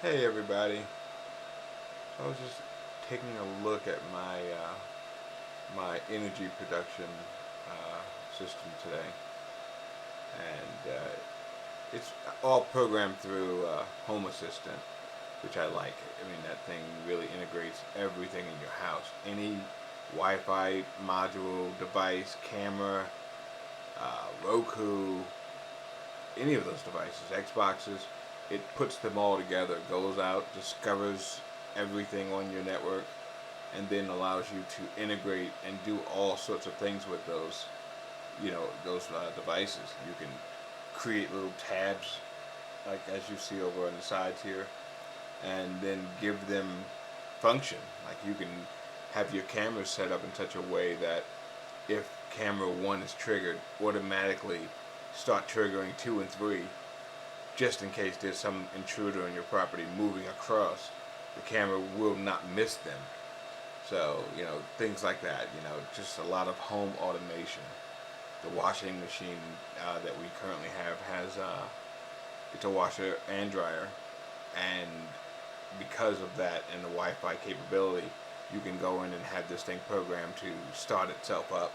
Hey everybody. I was just taking a look at my energy production system today, and it's all programmed through Home Assistant, which I like. I mean, that thing really integrates everything in your house. Any Wi-Fi module, device, camera, Roku, any of those devices, Xboxes, it puts them all together, goes out, discovers everything on your network, and then allows you to integrate and do all sorts of things with those devices. You can create little tabs, like as you see over on the sides here, and then give them function. Like you can have your cameras set up in such a way that if camera 1 is triggered, automatically start triggering 2 and 3, just in case there's some intruder on your property moving across. The camera will not miss them. So, things like that, just a lot of home automation. The washing machine that we currently have has, it's a washer and dryer, and because of that and the Wi-Fi capability, you can go in and have this thing programmed to start itself up,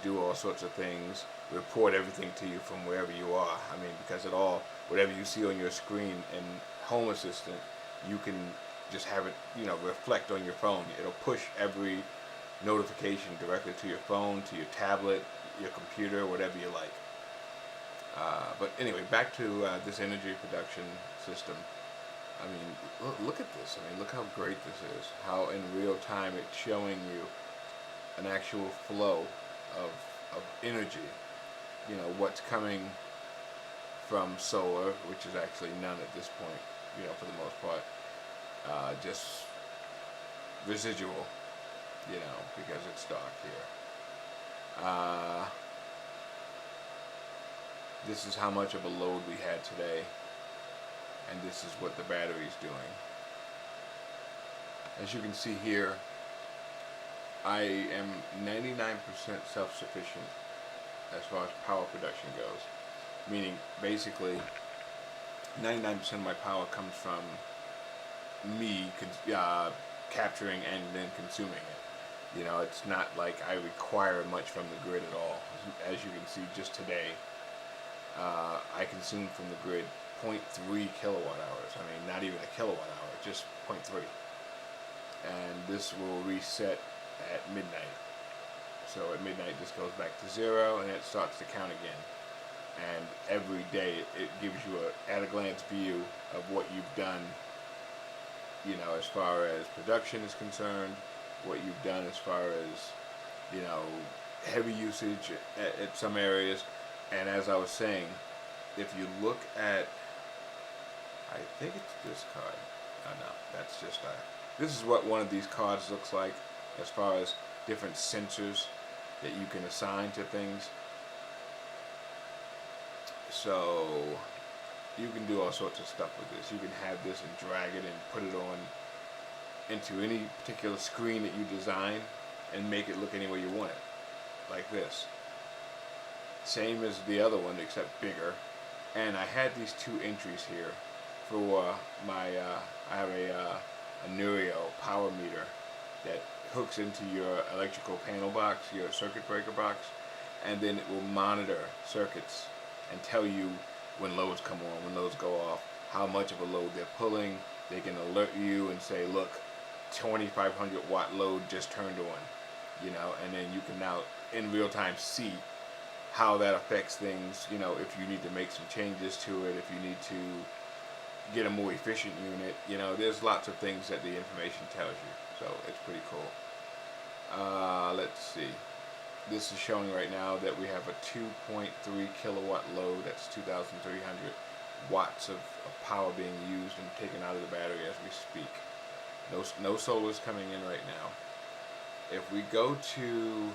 do all sorts of things, report everything to you from wherever you are. I mean, because whatever you see on your screen in Home Assistant, you can just have it, reflect on your phone. It'll push every notification directly to your phone, to your tablet, your computer, whatever you like. But anyway, back to this energy production system. I mean, look at this. I mean, look how great this is. How in real time it's showing you an actual flow of energy. What's coming from solar, which is actually none at this point, for the most part. Just residual, because it's dark here. This is how much of a load we had today, and this is what the battery is doing. As you can see here, I am 99% self-sufficient as far as power production goes, meaning basically 99% of my power comes from me capturing and then consuming it. It's not like I require much from the grid at all. As you can see, just today, I consumed from the grid 0.3 kilowatt hours. I mean, not even a kilowatt hour, just 0.3. And this will reset at midnight. So at midnight, this goes back to 0, and it starts to count again. And every day, it gives you at a glance view of what you've done, as far as production is concerned, what you've done as far as, heavy usage at some areas. And as I was saying, if you look at, I think it's this card. No, that's just this is what one of these cards looks like as far as different sensors that you can assign to things. So you can do all sorts of stuff with this. You can have this and drag it and put it on into any particular screen that you design and make it look any way you want it, like this. Same as the other one, except bigger. And I had these 2 entries here for my, I have a Neurio power meter that hooks into your electrical panel box, your circuit breaker box, and then it will monitor circuits and tell you when loads come on, when loads go off, how much of a load they're pulling. They can alert you and say, look, 2500 watt load just turned on, and then you can now in real time see how that affects things, if you need to make some changes to it, if you need to get a more efficient unit, there's lots of things that the information tells you, so it's pretty cool. Let's see. This is showing right now that we have a 2.3 kilowatt load. That's 2,300 watts of power being used and taken out of the battery as we speak. No solar is coming in right now. If we go to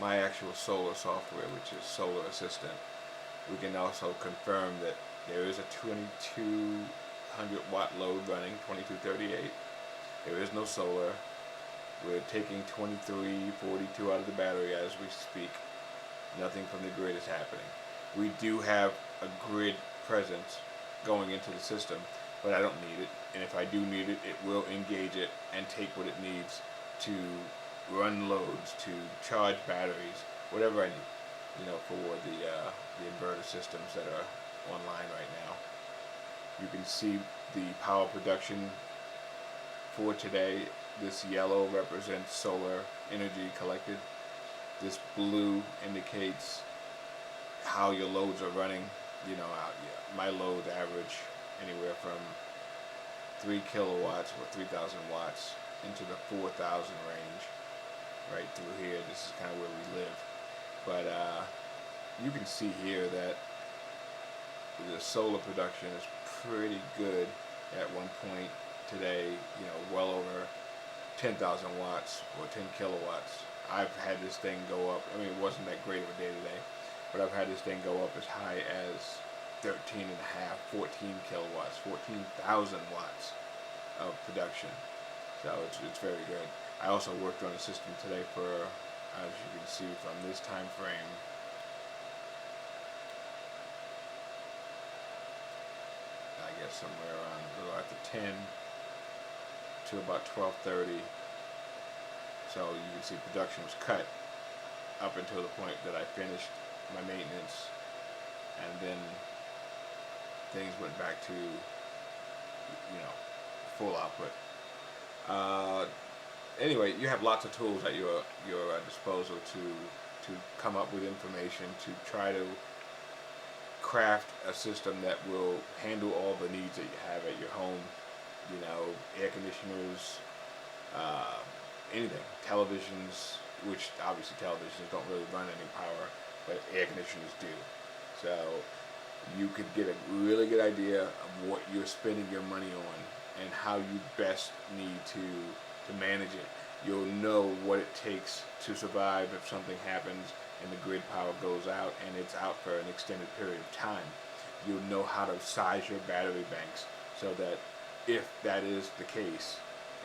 my actual solar software, which is Solar Assistant, we can also confirm that there is a 2200 watt load running, 2238. There is no solar. We're taking 2342 out of the battery as we speak. Nothing from the grid is happening. We do have a grid presence going into the system, but I don't need it. And if I do need it, it will engage it and take what it needs to run loads, to charge batteries, whatever I need, for the inverter systems that are online right now. You can see the power production for today. This yellow represents solar energy collected. This blue indicates how your loads are running. My loads average anywhere from 3 kilowatts or 3,000 watts into the 4,000 range right through here. This is kind of where we live. But you can see here that the solar production is pretty good at one point today, well over 10,000 watts or 10 kilowatts. I've had this thing go up. I mean, it wasn't that great of a day today, but I've had this thing go up as high as 13 and a half, 14 kilowatts, 14,000 watts of production. So it's very good. I also worked on a system today for, as you can see from this time frame, I guess somewhere around a little after 10 to about 12:30. So you can see production was cut up until the point that I finished my maintenance, and then things went back to full output. Anyway, you have lots of tools at your disposal to come up with information to try to craft a system that will handle all the needs that you have at your home. Air conditioners, anything, televisions, which obviously televisions don't really run any power, but air conditioners do. So you could get a really good idea of what you're spending your money on and how you best need to manage it. You'll know what it takes to survive if something happens and the grid power goes out and it's out for an extended period of time. You'll know how to size your battery banks so that if that is the case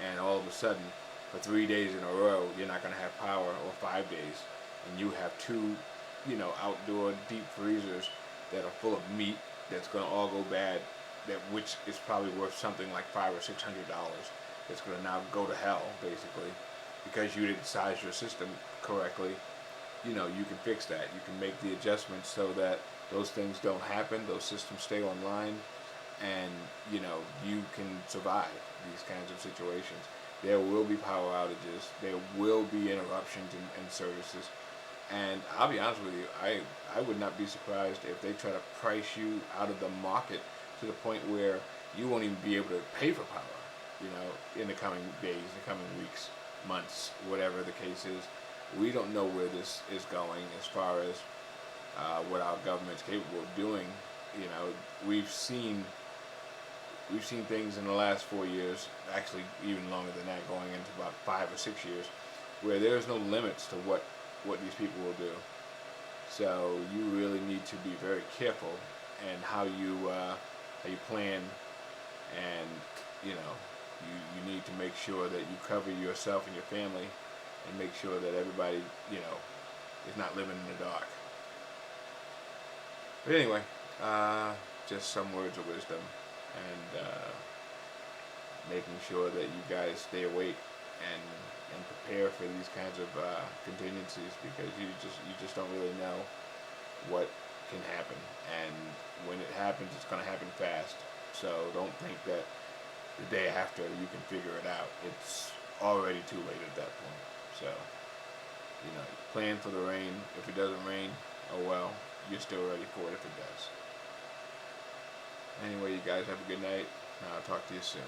and all of a sudden for 3 days in a row you're not going to have power, or 5 days, and you have two outdoor deep freezers that are full of meat that's going to all go bad, which is probably worth something like $500 or $600, that's going to now go to hell basically because you didn't size your system correctly. You can fix that. You can make the adjustments so that those things don't happen, those systems stay online, and you can survive these kinds of situations. There will be power outages, there will be interruptions in services, and I'll be honest with you, I would not be surprised if they try to price you out of the market to the point where you won't even be able to pay for power, in the coming days, the coming weeks, months, whatever the case is. We don't know where this is going as far as what our government's capable of doing. We've seen things in the last 4 years, actually even longer than that, going into about 5 or 6 years, where there's no limits to what these people will do. So you really need to be very careful in how you plan, and you need to make sure that you cover yourself and your family, and make sure that everybody is not living in the dark. But anyway, just some words of wisdom, and making sure that you guys stay awake and prepare for these kinds of contingencies, because you just don't really know what can happen, and when it happens, it's going to happen fast. So don't think that the day after you can figure it out. It's already too late at that point. So plan for the rain. If it doesn't rain, oh well, you're still ready for it if it does. Anyway, you guys have a good night. I'll talk to you soon.